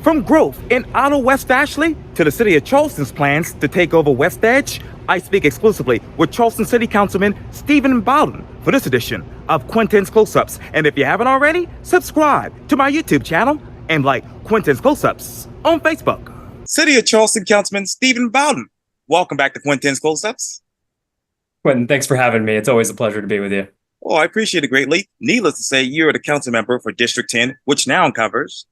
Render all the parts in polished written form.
From growth in Outer West Ashley to the city of Charleston's plans to take over West Edge, I speak exclusively with Charleston City Councilman Stephen Bowden for this edition of Quintin's Close-Ups. And if you haven't already, subscribe to my YouTube channel and like Quintin's Close-Ups on Facebook. City of Charleston Councilman Stephen Bowden, welcome back to Quintin's Close-Ups. Quintin, thanks for having me. It's always a pleasure to be with you. Oh, I appreciate it greatly. Needless to say, you're the council member for District 10, which now covers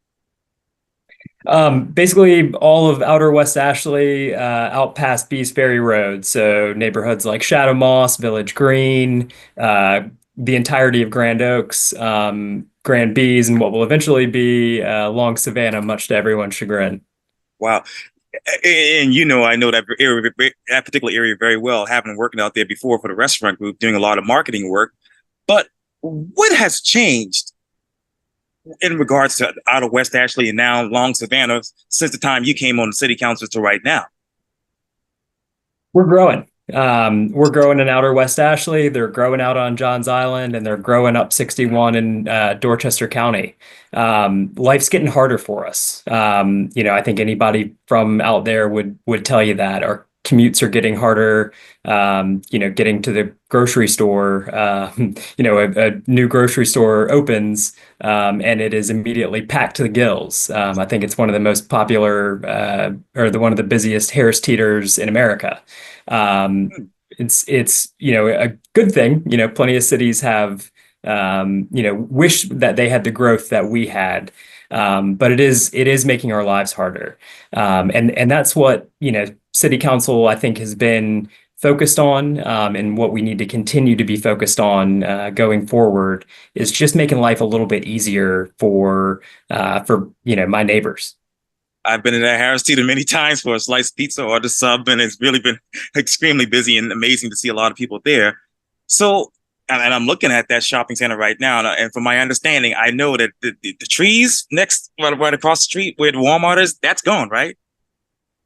basically all of Outer West Ashley, out past Bees Ferry Road. So neighborhoods like Shadow Moss, Village Green, the entirety of Grand Oaks, Grand Bees, and what will eventually be Long Savannah, much to everyone's chagrin. Wow. And I know that area, that particular area very well, having worked out there before for the restaurant group, doing a lot of marketing work. But what has changed in regards to Outer West Ashley and now Long Savannah since the time you came on the city council to right now? We're growing. We're growing in Outer West Ashley. They're growing out on Johns Island, and they're growing up 61 in Dorchester County. Life's getting harder for us. I think anybody from out there would tell you that our commutes are getting harder. Getting to the grocery store, a new grocery store opens, and it is immediately packed to the gills. I think it's one of the most popular, one of the busiest Harris Teeters in America. It's a good thing. Plenty of cities have, wish that they had the growth that we had. But it is making our lives harder. And that's what, City Council, I think, has been focused on, and what we need to continue to be focused on going forward is just making life a little bit easier for my neighbors. I've been in that Harris Teeter many times for a sliced pizza or the sub, and it's really been extremely busy and amazing to see a lot of people there. So, and I'm looking at that shopping center right now, and from my understanding, I know that the trees next, right across the street where the Walmart is, that's gone, right?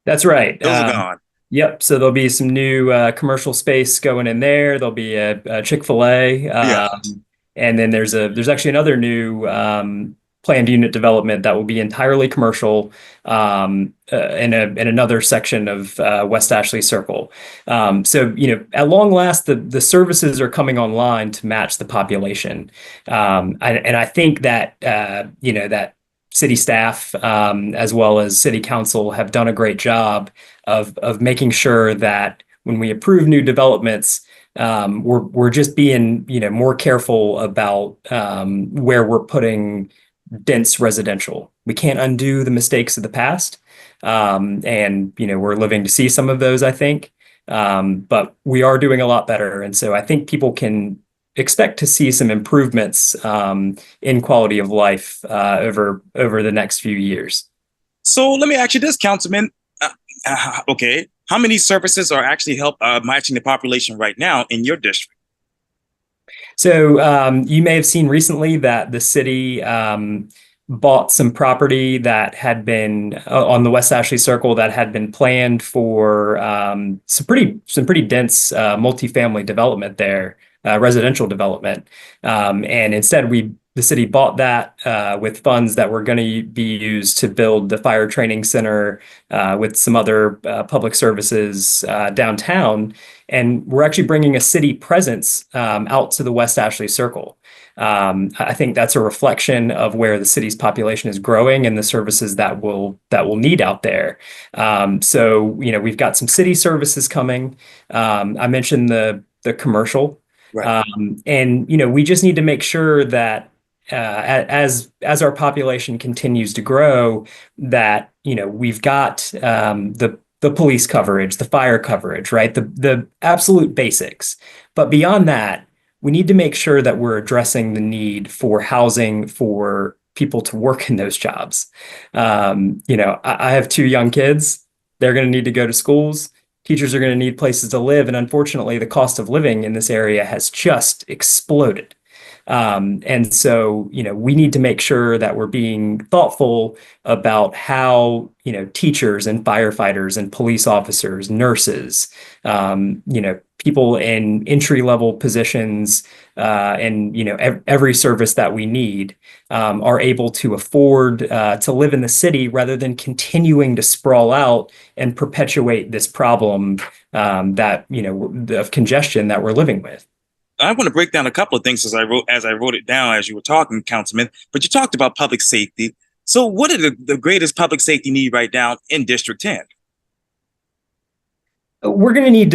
That's right. Those are gone. Yep. So there'll be some new commercial space going in there. There'll be a Chick-fil-A, and then there's actually another new planned unit development that will be entirely commercial in another section of West Ashley Circle. So at long last, the services are coming online to match the population, and I think that that city staff as well as city council have done a great job of making sure that when we approve new developments, we're just being more careful about where we're putting dense residential. We can't undo the mistakes of the past, and we're living to see some of those, I think, but we are doing a lot better, and so I think people can expect to see some improvements in quality of life over the next few years. So let me ask you this, Councilman. Okay, how many services are actually matching the population right now in your district? So you may have seen recently that the city bought some property that had been on the West Ashley Circle that had been planned for some pretty dense multifamily development there. Residential development. And instead, the city bought that with funds that were going to be used to build the fire training center with some other public services downtown. And we're actually bringing a city presence out to the West Ashley Circle. I think that's a reflection of where the city's population is growing and the services that we'll need out there. So we've got some city services coming. I mentioned the commercial. Right. And we just need to make sure that as our population continues to grow, that we've got the police coverage, the fire coverage, right? The absolute basics. But beyond that, we need to make sure that we're addressing the need for housing for people to work in those jobs. I have 2 young kids. They're going to need to go to schools. Teachers are going to need places to live. And unfortunately, the cost of living in this area has just exploded. And so, we need to make sure that we're being thoughtful about how, teachers and firefighters and police officers, nurses, people in entry-level positions, and every service that we need are able to afford to live in the city rather than continuing to sprawl out and perpetuate this problem that of congestion that we're living with. I want to break down a couple of things as I wrote it down as you were talking, Councilman. But you talked about public safety. So, what are the greatest public safety need right now in District 10? We're going to need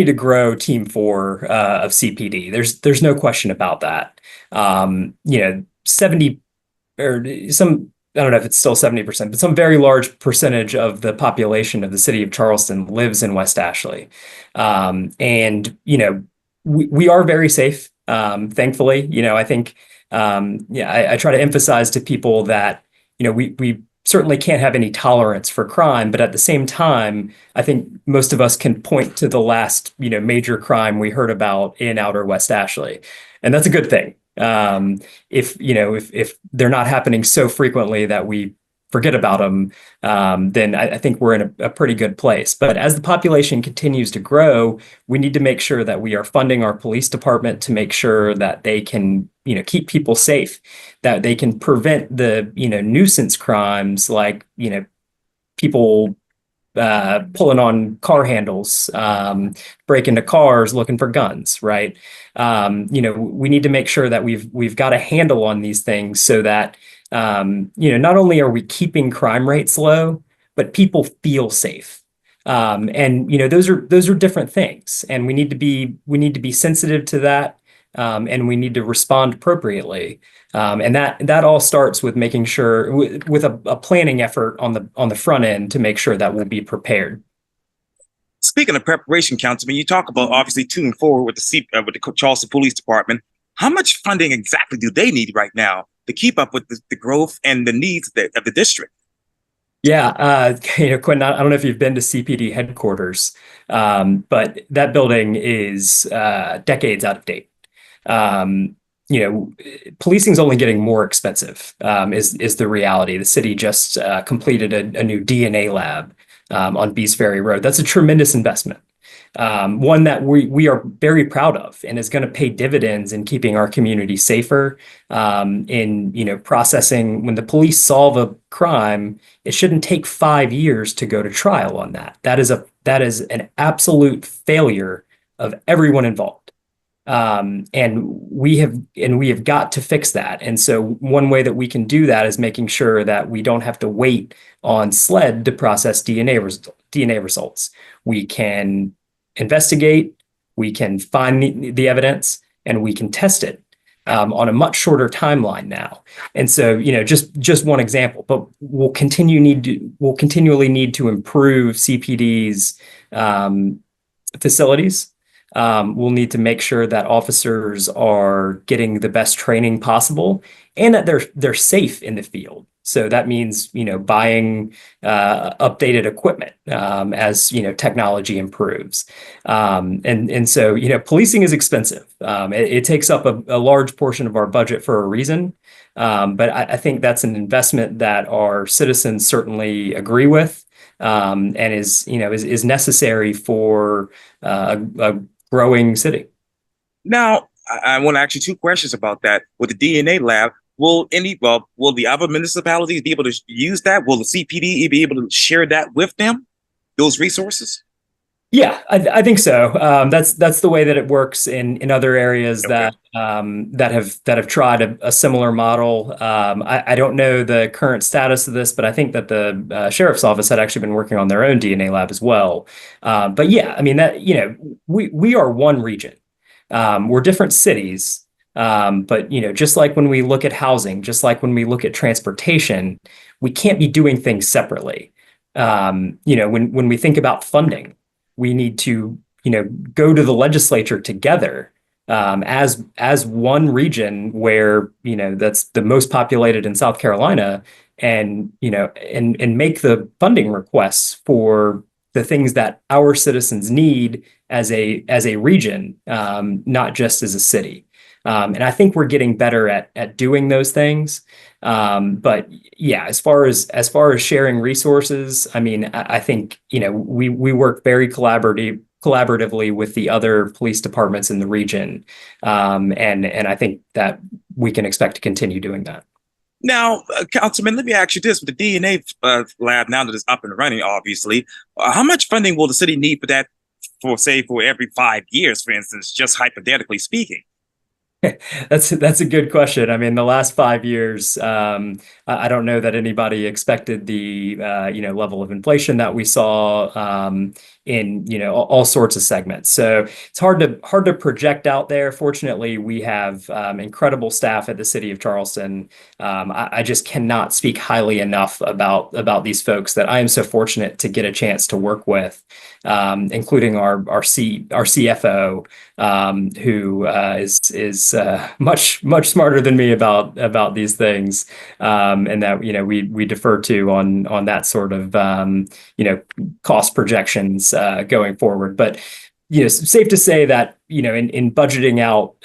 to grow Team 4 of CPD. There's no question about that. 70 or some, I don't know if it's still 70%, but some very large percentage of the population of the city of Charleston lives in West Ashley. And we are very safe. Thankfully, I think, I try to emphasize to people that, we certainly can't have any tolerance for crime, but at the same time, I think most of us can point to the last, major crime we heard about in outer West Ashley, and that's a good thing. If they're not happening so frequently that we forget about them, then I think we're in a pretty good place. But as the population continues to grow, we need to make sure that we are funding our police department to make sure that they can, keep people safe, that they can prevent the, nuisance crimes like, people pulling on car handles, break into cars looking for guns, right? We need to make sure that we've got a handle on these things so that not only are we keeping crime rates low, but people feel safe. And those are different things, and we need to be sensitive to that, and we need to respond appropriately. And that all starts with making sure with a planning effort on the front end to make sure that we'll be prepared. Speaking of preparation, Councilman, you talk about obviously 2 and 4 with the Charleston Police Department. How much funding exactly do they need right now to keep up with the growth and the needs of the district? Yeah, Quintin, I don't know if you've been to CPD headquarters, but that building is decades out of date. Policing is only getting more expensive, is the reality. The city just completed a new DNA lab on Bees Ferry Road. That's a tremendous investment. One that we are very proud of and is going to pay dividends in keeping our community safer, in processing. When the police solve a crime, it shouldn't take 5 years to go to trial on that. That is an absolute failure of everyone involved. And we have got to fix that. And so one way that we can do that is making sure that we don't have to wait on SLED to process DNA results. We can investigate, we can find the evidence, and we can test it on a much shorter timeline now. And so, just one example, but we'll continually need to improve CPD's facilities. We'll need to make sure that officers are getting the best training possible and that they're safe in the field. So that means, buying updated equipment as, technology improves. And so, policing is expensive. It takes up a large portion of our budget for a reason. But I think that's an investment that our citizens certainly agree with, and is necessary for a growing city. Now, I want to ask you 2 questions about that. With the DNA lab, will the other municipalities be able to use that? Will the CPD be able to share that with them, those resources? Yeah, I think so. That's the way that it works in other areas. Okay. that have tried a similar model. I don't know the current status of this, but I think that the sheriff's office had actually been working on their own DNA lab as well. But yeah, I mean that we are one region. We're different cities. But just like when we look at housing, just like when we look at transportation, we can't be doing things separately. When we think about funding, we need to go to the legislature together as one region where that's the most populated in South Carolina, and make the funding requests for the things that our citizens need as a region, not just as a city. And I think we're getting better at doing those things. But yeah, as far as sharing resources, I mean, I think, we work very collaboratively with the other police departments in the region. And I think that we can expect to continue doing that. Now, Councilman, let me ask you this: with the DNA lab now that it's up and running, obviously, how much funding will the city need for that? For say for every 5 years, for instance, just hypothetically speaking. That's a good question. I mean, the last 5 years, I don't know that anybody expected the level of inflation that we saw in all sorts of segments. So it's hard to project out there. Fortunately, we have incredible staff at the City of Charleston. I just cannot speak highly enough about these folks that I am so fortunate to get a chance to work with, including our CFO, who is much smarter than me about these things, and that we defer to on that sort of cost projections going forward. But safe to say that in budgeting out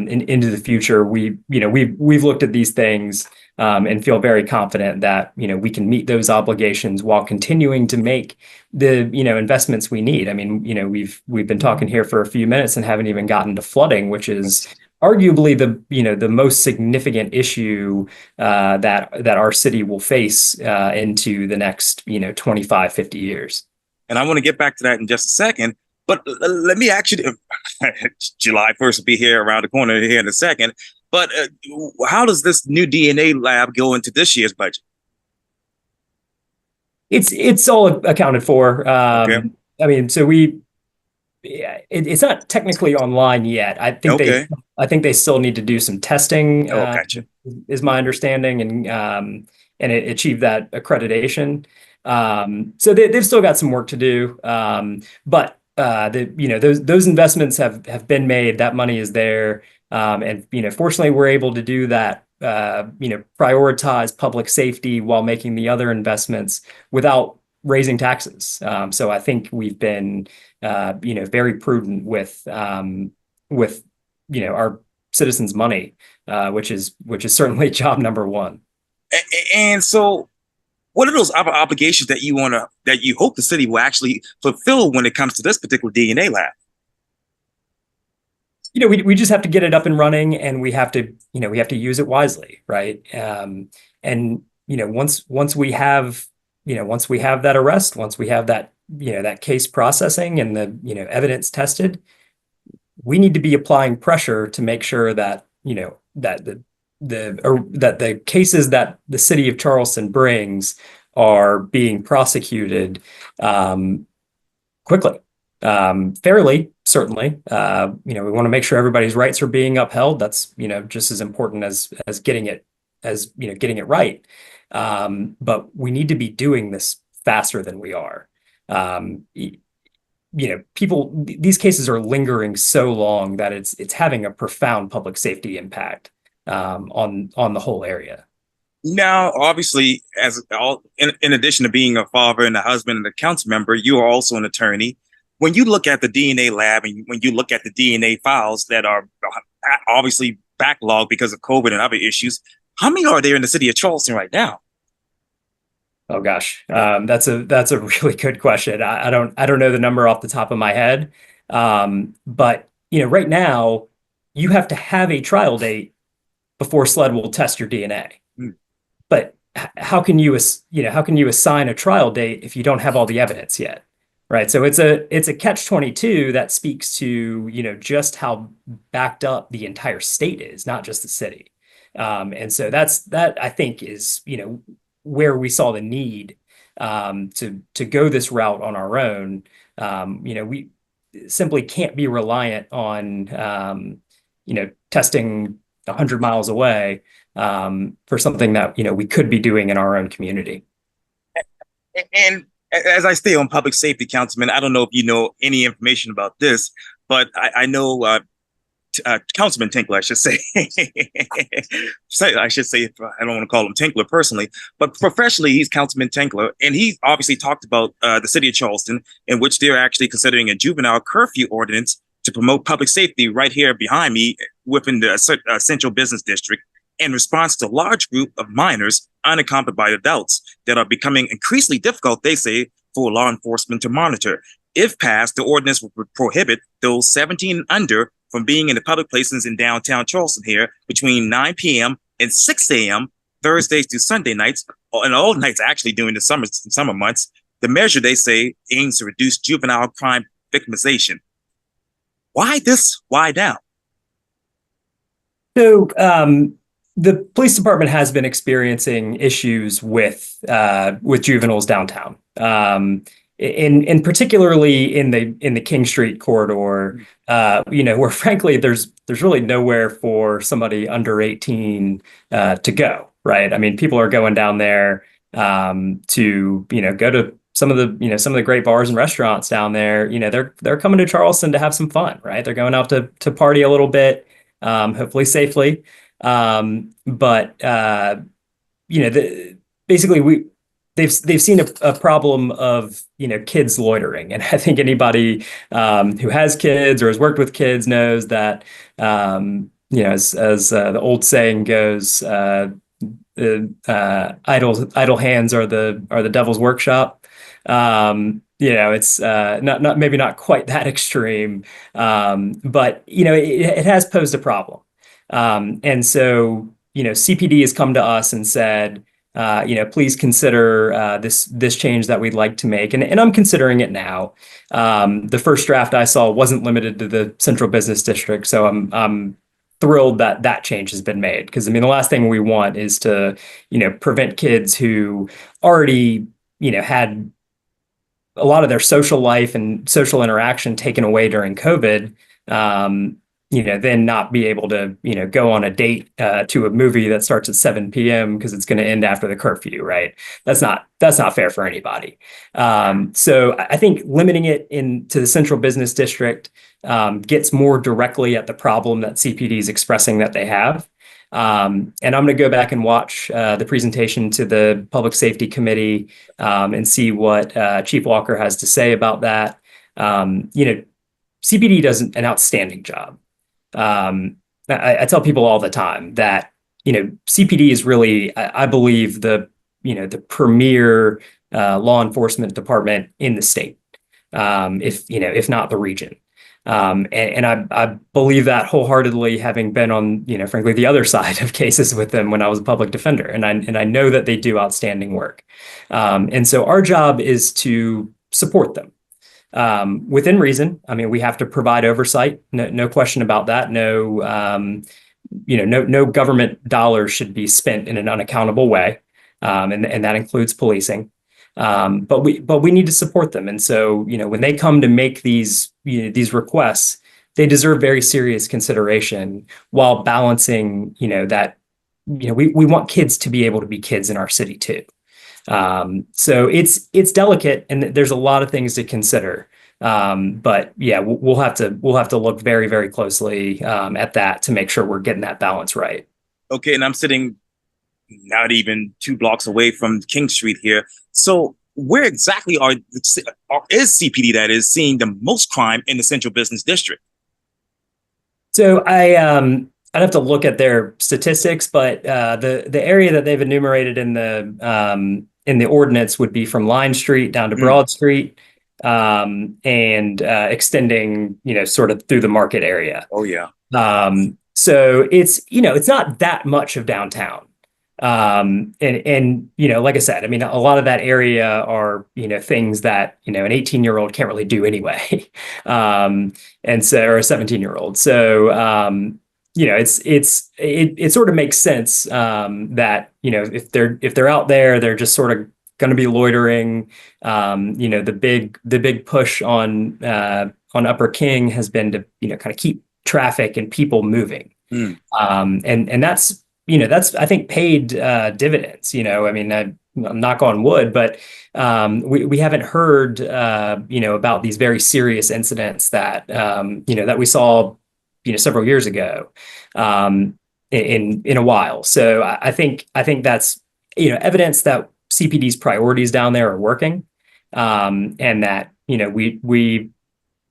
into the future, we've looked at these things and feel very confident that we can meet those obligations while continuing to make the investments we need. I mean, we've been talking here for a few minutes and haven't even gotten to flooding, which is arguably the most significant issue that our city will face into the next 25, 50 years. And I want to get back to that in just a second. But let me actually, July 1st will be here around the corner here in a second. But how does this new DNA lab go into this year's budget? It's all accounted for. Okay. I mean, so it's not technically online yet. I think they still need to do some testing. Gotcha. Is my understanding, and it achieved that accreditation. So they've still got some work to do. But those investments have been made. That money is there, and fortunately, we're able to do that. Prioritize public safety while making the other investments without raising taxes. So I think we've been, very prudent with our citizens' money, which is certainly job number one. And so, what are those other obligations that you hope the city will actually fulfill when it comes to this particular DNA lab? We just have to get it up and running, and we have to use it wisely, right? And once we have that arrest, once we have that that case processing and the evidence tested, we need to be applying pressure to make sure that that the cases that the city of Charleston brings are being prosecuted quickly, fairly. Certainly, we want to make sure everybody's rights are being upheld. That's just as important as getting it right. But we need to be doing this faster than we are. These cases are lingering so long that it's having a profound public safety impact on the whole area. Now, obviously, in addition to being a father and a husband and a council member, you are also an attorney. When you look at the DNA lab and when you look at the DNA files that are obviously backlogged because of COVID and other issues, how many are there in the city of Charleston right now? Oh gosh, that's a really good question. I don't know the number off the top of my head, but right now you have to have a trial date before SLED will test your DNA. But how can you assign a trial date if you don't have all the evidence yet? Right. So it's a catch-22 that speaks to, just how backed up the entire state is, not just the city. And so that I think is, where we saw the need to go this route on our own. We simply can't be reliant on, testing 100 miles away for something that, we could be doing in our own community. And as I stay on public safety, Councilman, I don't know if you know any information about this, but I know Councilman Tinkler, I should say. I should say, I don't want to call him Tinkler personally, but professionally, he's Councilman Tinkler. And he obviously talked about the city of Charleston, in which they're actually considering a juvenile curfew ordinance to promote public safety right here behind me within the Central Business District in response to a large group of minors unaccompanied by adults that are becoming increasingly difficult, they say, for law enforcement to monitor. If passed, the ordinance would prohibit those 17 and under from being in the public places in downtown Charleston here between 9 p.m. and 6 a.m. Thursdays through Sunday nights, and all nights actually during the summer months. The measure, they say, aims to reduce juvenile crime victimization. Why this? Why now? So the police department has been experiencing issues with juveniles downtown, in particularly in the King Street corridor. Where frankly there's really nowhere for somebody under 18 to go. Right? I mean, people are going down there to go to some of the great bars and restaurants down there. They're coming to Charleston to have some fun. Right? They're going out to party a little bit, hopefully safely. Basically they've seen a problem of kids loitering, and I think anybody who has kids or has worked with kids knows that as the old saying goes, idle hands are the devil's workshop. It's not maybe not quite that extreme, but it has posed a problem. And so, CPD has come to us and said, please consider this change that we'd like to make. And I'm considering it now. The first draft I saw wasn't limited to the Central Business District. So I'm thrilled that change has been made. Because, I mean, the last thing we want is to, prevent kids who already, had a lot of their social life and social interaction taken away during COVID, then not be able to, go on a date to a movie that starts at 7 p.m. because it's going to end after the curfew, right? That's not fair for anybody. So I think limiting it into the Central Business District gets more directly at the problem that CPD is expressing that they have. And I'm going to go back and watch the presentation to the Public Safety Committee and see what Chief Walker has to say about that. CPD does an outstanding job. I tell people all the time that, CPD is really, I believe, the premier law enforcement department in the state, if not the region. And I believe that wholeheartedly, having been on, frankly, the other side of cases with them when I was a public defender, and I know that they do outstanding work. And so our job is to support them. Within reason. I mean, we have to provide oversight. No question about that. No government dollars should be spent in an unaccountable way, and that includes policing. But we need to support them. And so, when they come to make these requests, they deserve very serious consideration while balancing, that we want kids to be able to be kids in our city too. So it's delicate, and there's a lot of things to consider. But yeah, we'll have to look very, very closely at that to make sure we're getting that balance right. Okay, and I'm sitting not even 2 blocks away from King Street here. So where exactly is CPD that is seeing the most crime in the Central Business District? So I'd have to look at their statistics, but the area that they've enumerated in the ordinance would be from Line Street down to Broad Street, and extending, sort of through the Market area. Oh yeah. So it's not that much of downtown. And like I said, I mean, a lot of that area are, things that, an 18-year-old can't really do anyway. And so, or a 17-year-old. So, it sort of makes sense that if they're out there, they're just sort of going to be loitering. The big push on Upper King has been to kind of keep traffic and people moving, and that's I think paid dividends. I mean, I'm knock on wood, but we haven't heard about these very serious incidents that that we saw several years ago in a while. So I think that's evidence that CPD's priorities down there are working, and that we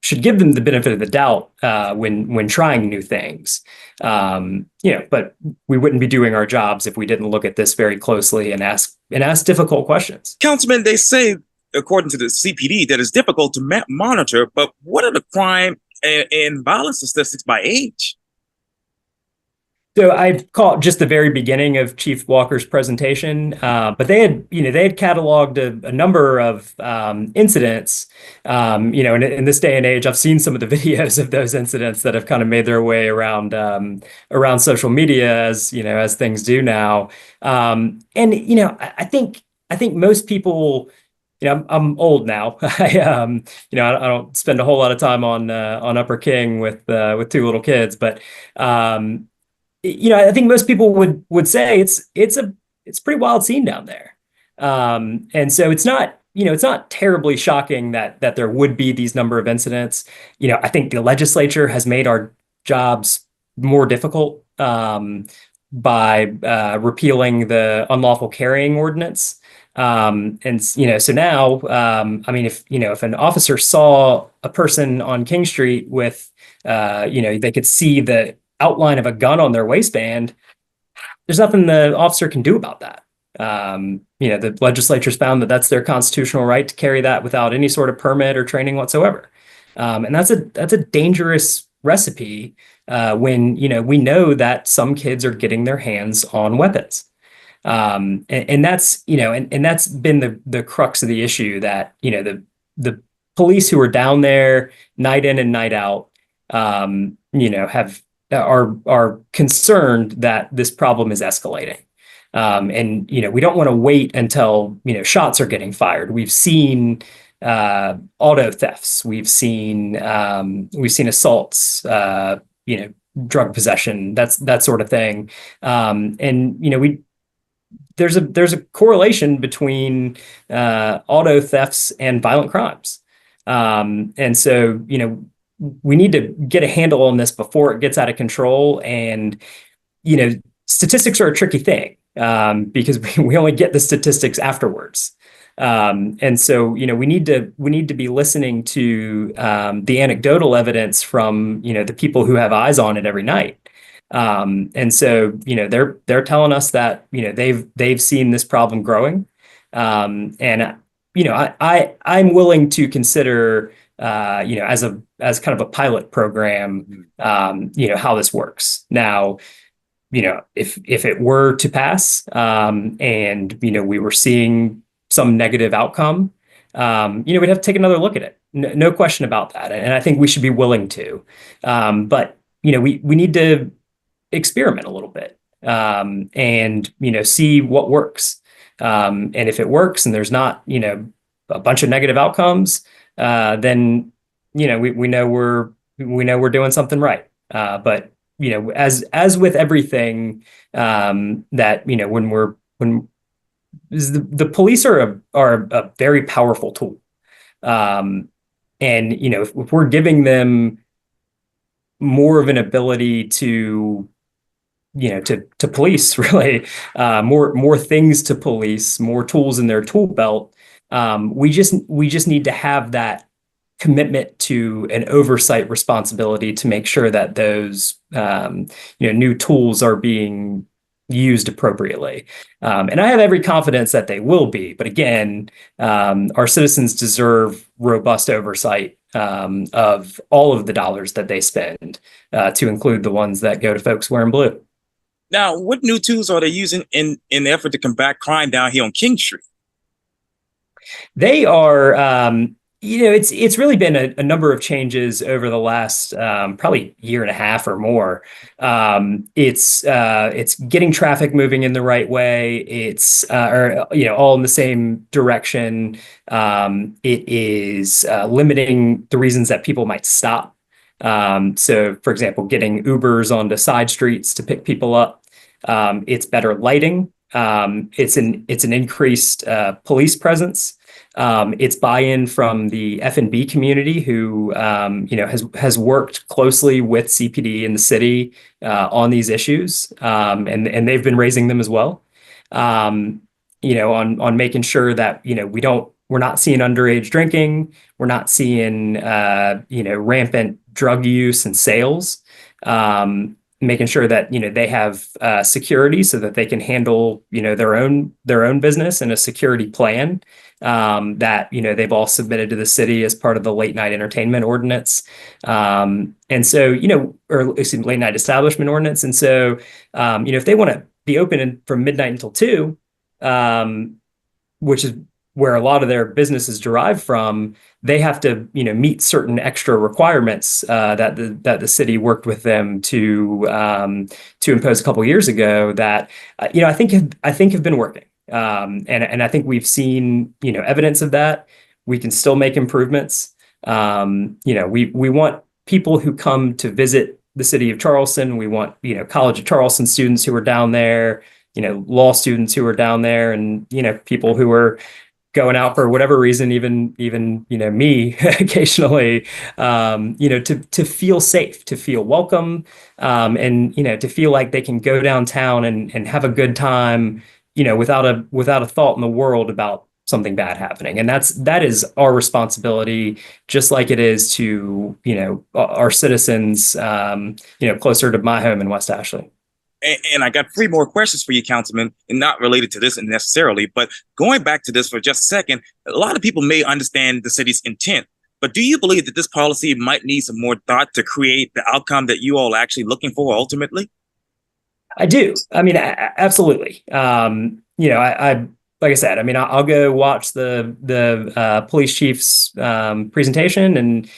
should give them the benefit of the doubt when trying new things. But we wouldn't be doing our jobs if we didn't look at this very closely and ask difficult questions. Councilman, they say, according to the CPD, that it's difficult to monitor, but what are the crime and violence statistics by age? So I caught just the very beginning of Chief Walker's presentation, but they had cataloged a number of incidents. In this day and age, I've seen some of the videos of those incidents that have kind of made their way around social media, as things do now. I think most people. I'm old now. I don't spend a whole lot of time on Upper King with two little kids, but I think most people would say it's a pretty wild scene down there. And so it's not terribly shocking that there would be these number of incidents. I think the legislature has made our jobs more difficult by repealing the unlawful carrying ordinance. So now, if an officer saw a person on King Street with, they could see the outline of a gun on their waistband, there's nothing the officer can do about that. The legislature's found that that's their constitutional right to carry that without any sort of permit or training whatsoever. And that's a dangerous recipe when, we know that some kids are getting their hands on weapons. And that's, and that's been the crux of the issue, that, the police who are down there night in and night out, are concerned that this problem is escalating. We don't want to wait until, shots are getting fired. We've seen auto thefts. We've seen assaults, drug possession, that sort of thing. There's a correlation between auto thefts and violent crimes. And so, we need to get a handle on this before it gets out of control. And, statistics are a tricky thing because we only get the statistics afterwards. And so, we need to be listening to the anecdotal evidence from, the people who have eyes on it every night. And so, they're telling us that, they've seen this problem growing. I'm willing to consider, as kind of a pilot program, how this works. Now, if it were to pass, and, we were seeing some negative outcome, we'd have to take another look at it. No question about that. And I think we should be willing to. But, we need to experiment a little bit, and, see what works. And if it works and there's not, a bunch of negative outcomes, then, we know we're doing something right. But, as with everything, that, when the police are a very powerful tool. And, if we're giving them more of an ability to police, really, more things to police, more tools in their tool belt. We just need to have that commitment to an oversight responsibility to make sure that those new tools are being used appropriately. And I have every confidence that they will be. But again, our citizens deserve robust oversight of all of the dollars that they spend, to include the ones that go to folks wearing blue. Now, what new tools are they using in the effort to combat crime down here on King Street? They are, it's really been a number of changes over the last probably year and a half or more. It's getting traffic moving in the right way. It's all in the same direction. It is limiting the reasons that people might stop. So, for example, getting Ubers onto side streets to pick people up. It's better lighting. It's an increased police presence. It's buy-in from the F&B community who has worked closely with CPD in the city on these issues, and they've been raising them as well. On making sure that we don't we're not seeing underage drinking. We're not seeing, rampant drug use and sales. Making sure that, they have security so that they can handle, their own business and a security plan that, they've all submitted to the city as part of the late night entertainment ordinance. And so, or excuse me, late night establishment ordinance. And so, if they want to be open from midnight until 2, which is where a lot of their business is derived from, they have to, meet certain extra requirements that the city worked with them to impose a couple of years ago that I think have been working, and I think we've seen evidence of that. We can still make improvements. We want people who come to visit the city of Charleston. We want College of Charleston students who are down there, law students who are down there, and people who are going out for whatever reason, even me occasionally, to feel safe, to feel welcome, and to feel like they can go downtown and have a good time, without a thought in the world about something bad happening. And that is our responsibility, just like it is to our citizens, closer to my home in West Ashley. And I got 3 more questions for you, Councilman, and not related to this necessarily, but going back to this for just a second, a lot of people may understand the city's intent, but do you believe that this policy might need some more thought to create the outcome that you all are actually looking for ultimately? I do. I mean, absolutely. I like I said, I mean, I'll go watch the police chief's presentation, and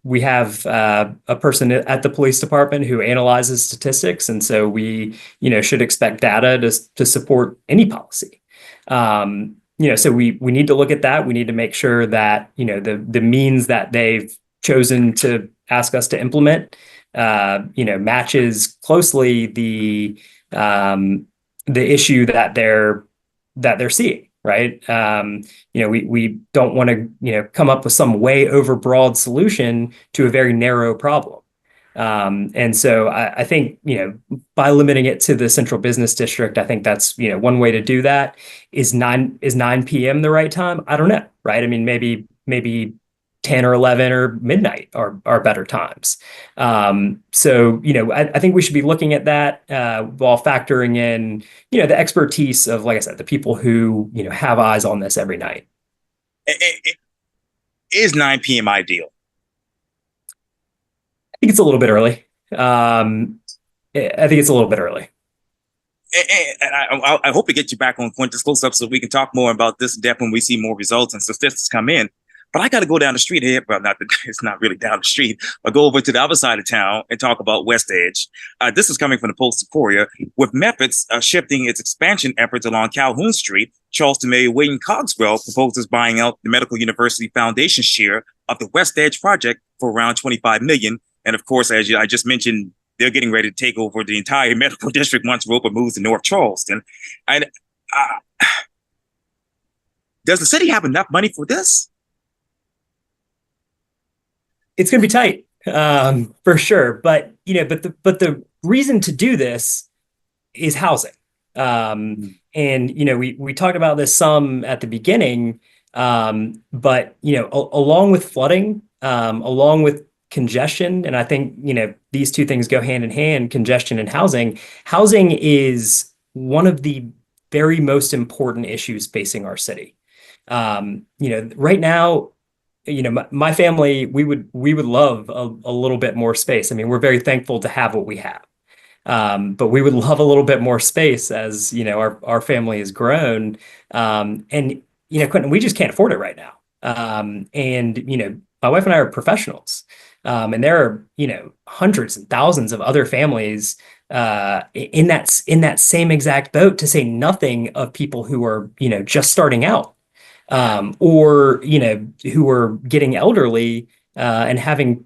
we have a person at the police department who analyzes statistics, and so we should expect data to support any policy. So we need to look at that. We need to make sure that the means that they've chosen to ask us to implement matches closely the issue that they're seeing, right? We don't want to, come up with some way overbroad solution to a very narrow problem. And so I think, by limiting it to the central business district, I think that's, one way to do that. Is 9 p.m. the right time? I don't know, right? I mean, maybe 10 or 11 or midnight are better times. So, I think we should be looking at that while factoring in, the expertise of, like I said, the people who, have eyes on this every night. Is 9 p.m. ideal? I think it's a little bit early. I think it's a little bit early. And I hope to get you back on Quintin's Close-Up so we can talk more about this in depth when we see more results and statistics come in. But I got to go down the street here. Well, it's not really down the street, but go over to the other side of town and talk about West Edge. This is coming from the Post-Courier. With Methods shifting its expansion efforts along Calhoun Street, Charleston Mayor Wayne Cogswell proposes buying out the Medical University Foundation share of the West Edge project for around $25 million. And of course, as I just mentioned, they're getting ready to take over the entire medical district once Roper moves to North Charleston. And does the city have enough money for this? It's going to be tight, for sure. But the reason to do this is housing. And we talked about this some at the beginning, but along with flooding, along with congestion, and I think these two things go hand in hand: congestion and housing. Housing is one of the very most important issues facing our city. Right now, my family, we would love a little bit more space. I mean, we're very thankful to have what we have. But we would love a little bit more space as, our family has grown. And, Quintin, we just can't afford it right now. And, my wife and I are professionals. And there are, hundreds and thousands of other families in that same exact boat, to say nothing of people who are, just starting out. Or who are getting elderly and having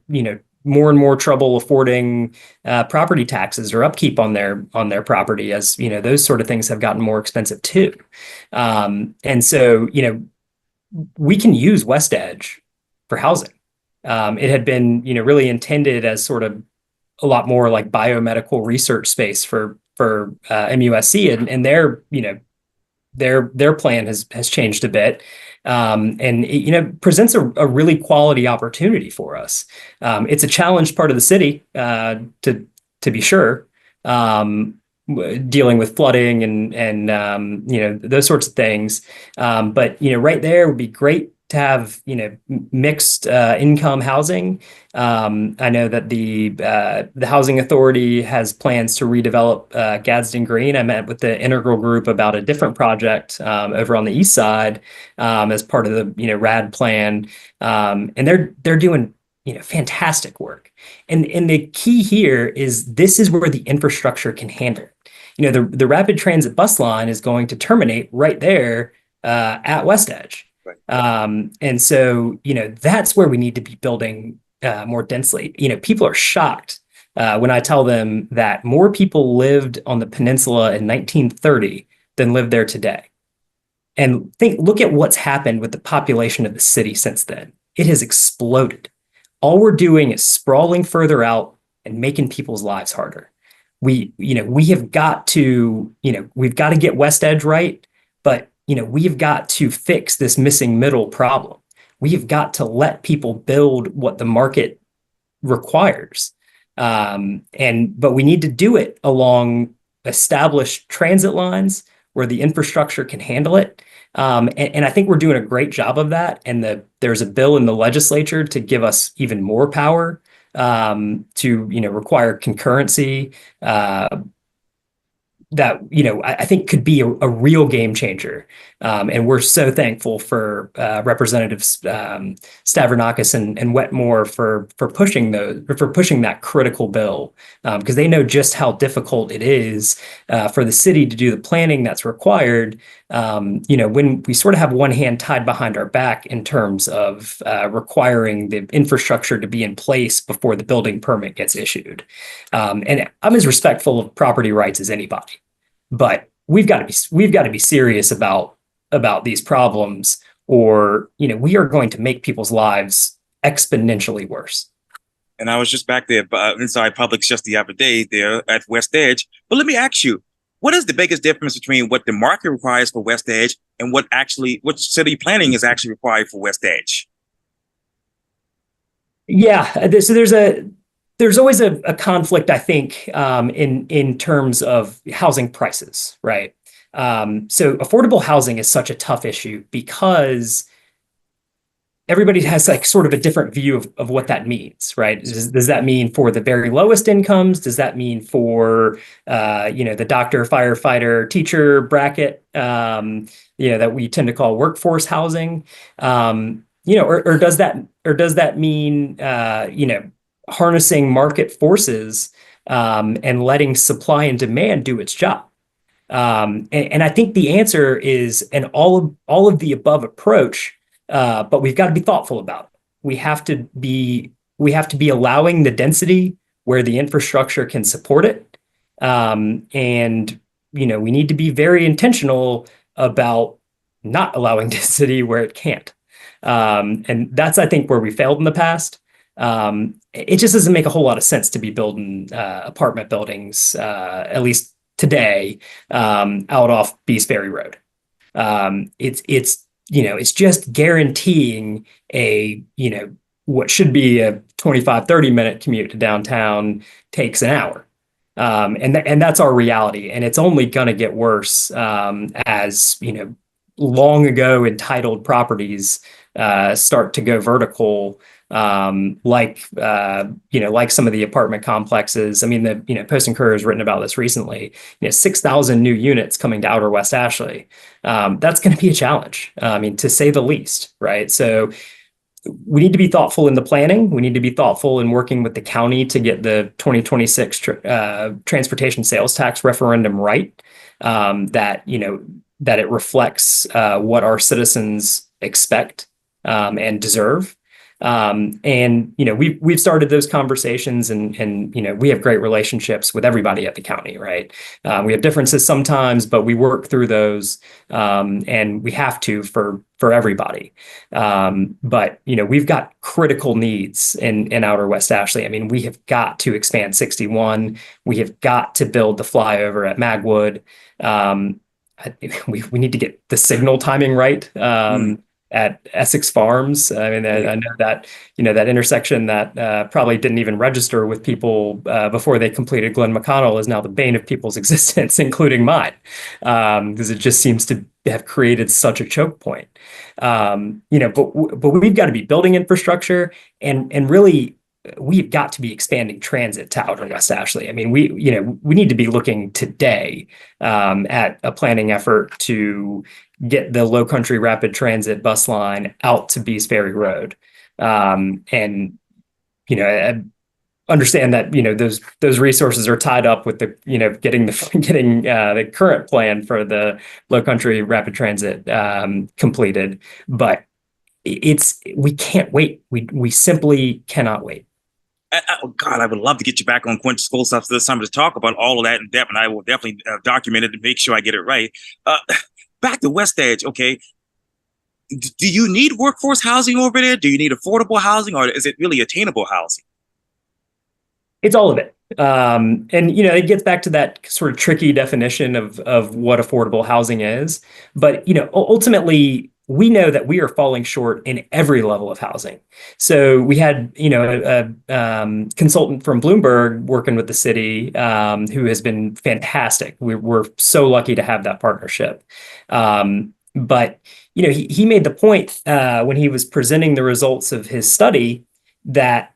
more and more trouble affording property taxes or upkeep on their property, as those sort of things have gotten more expensive too. And so we can use West Edge for housing. It had been really intended as sort of a lot more like biomedical research space for MUSC, and they're their plan has changed a bit. And it, presents a really quality opportunity for us. It's a challenged part of the city, to be sure, dealing with flooding and those sorts of things. But right there would be great to have mixed income housing. I know that the housing authority has plans to redevelop Gadsden Green. I met with the Integral Group about a different project over on the east side as part of the RAD plan, and they're doing fantastic work. And the key here is this is where the infrastructure can handle it. The rapid transit bus line is going to terminate right there at West Edge. Right. And so, that's where we need to be building more densely. People are shocked when I tell them that more people lived on the peninsula in 1930 than live there today. And look at what's happened with the population of the city since then. It has exploded. All we're doing is sprawling further out and making people's lives harder. We have got to, we've got to get West Edge right, but we've got to fix this missing middle problem. We have got to let people build what the market requires. But we need to do it along established transit lines where the infrastructure can handle it. And I think we're doing a great job of that. And there's a bill in the legislature to give us even more power to require concurrency that I think could be a real game changer. And we're so thankful for Representatives Stavronakis and Wetmore for pushing that critical bill, because they know just how difficult it is for the city to do the planning that's required. When we sort of have one hand tied behind our back in terms of requiring the infrastructure to be in place before the building permit gets issued. And I'm as respectful of property rights as anybody. But we've got to be serious about these problems, or we are going to make people's lives exponentially worse. And I was just back there inside Publix just the other day there at West Edge. But let me ask you, what is the biggest difference between what the market requires for West Edge and what city planning is actually required for West Edge? Yeah, so there's always a conflict, I think, in terms of housing prices, right? So affordable housing is such a tough issue because everybody has like sort of a different view of what that means, right? Does that mean for the very lowest incomes? Does that mean for the doctor, firefighter, teacher bracket, that we tend to call workforce housing? Or does that mean harnessing market forces and letting supply and demand do its job? And I think the answer is an all of the above approach, but we've got to be thoughtful about it. We have to be allowing the density where the infrastructure can support it, and we need to be very intentional about not allowing density where it can't. And that's, I think, where we failed in the past. It just doesn't make a whole lot of sense to be building apartment buildings, at least today, out off Beast Ferry Road. It's just guaranteeing what should be a 25-30 minute commute to downtown takes an hour. And that's our reality. And it's only going to get worse as long ago entitled properties start to go vertical, like some of the apartment complexes. I mean, the Post and Courier has written about this recently. 6,000 new units coming to Outer West Ashley. That's going to be a challenge. I mean, to say the least, right? So we need to be thoughtful in the planning. We need to be thoughtful in working with the county to get the 2026 transportation sales tax referendum right. That it reflects what our citizens expect and deserve. We've started those conversations, and we have great relationships with everybody at the county, right? We have differences sometimes, but we work through those, and we have to for everybody. But we've got critical needs in Outer West Ashley. I mean, we have got to expand 61. We have got to build the flyover at Magwood. we need to get the signal timing right. At Essex Farms. I mean, I know that, that intersection that probably didn't even register with people before they completed Glen McConnell is now the bane of people's existence, including mine, because it just seems to have created such a choke point. But we've got to be building infrastructure, and really we've got to be expanding transit to outer West Ashley. I mean, we need to be looking today at a planning effort to get the Low Country Rapid Transit bus line out to Bees Ferry Road. And I understand that those resources are tied up with the getting the current plan for the Low Country Rapid Transit completed, but we can't wait. We simply cannot wait. Oh God, I would love to get you back on Quintin School Stuff this summer to talk about all of that in depth, and I will definitely document it to make sure I get it right. Back to West Edge, okay. Do you need workforce housing over there? Do you need affordable housing, or is it really attainable housing? It's all of it. And it gets back to that sort of tricky definition of what affordable housing is. But ultimately, we know that we are falling short in every level of housing. So we had, a consultant from Bloomberg working with the city who has been fantastic. We're so lucky to have that partnership. But he made the point when he was presenting the results of his study that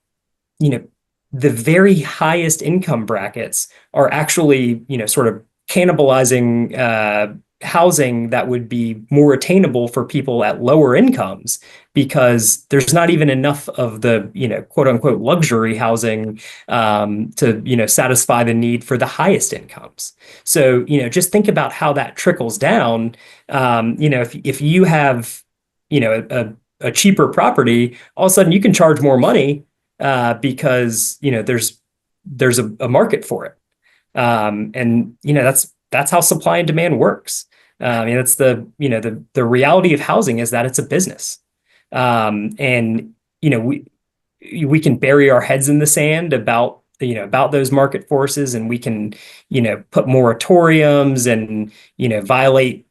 the very highest income brackets are actually sort of cannibalizing housing that would be more attainable for people at lower incomes, because there's not even enough of the quote unquote luxury housing to satisfy the need for the highest incomes. So just think about how that trickles down. If you have a cheaper property, all of a sudden you can charge more money because there's a market for it, and that's how supply and demand works. That's the reality of housing, is that it's a business. And we can bury our heads in the sand about those market forces, and we can put moratoriums and violate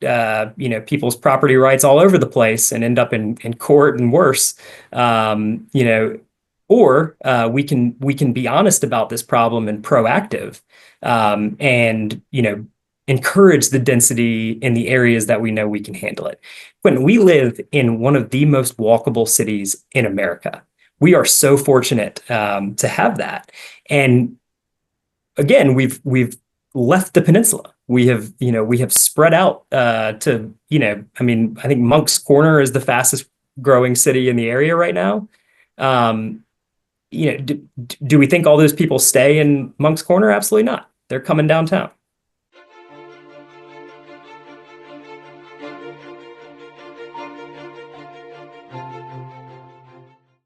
people's property rights all over the place and end up in court and worse. Or we can be honest about this problem and proactive, and encourage the density in the areas that we know we can handle it. When we live in one of the most walkable cities in America, we are so fortunate to have that. And again, we've left the peninsula. We have spread out to I think Moncks Corner is the fastest growing city in the area right now. Do we think all those people stay in Moncks Corner? Absolutely not. They're coming downtown.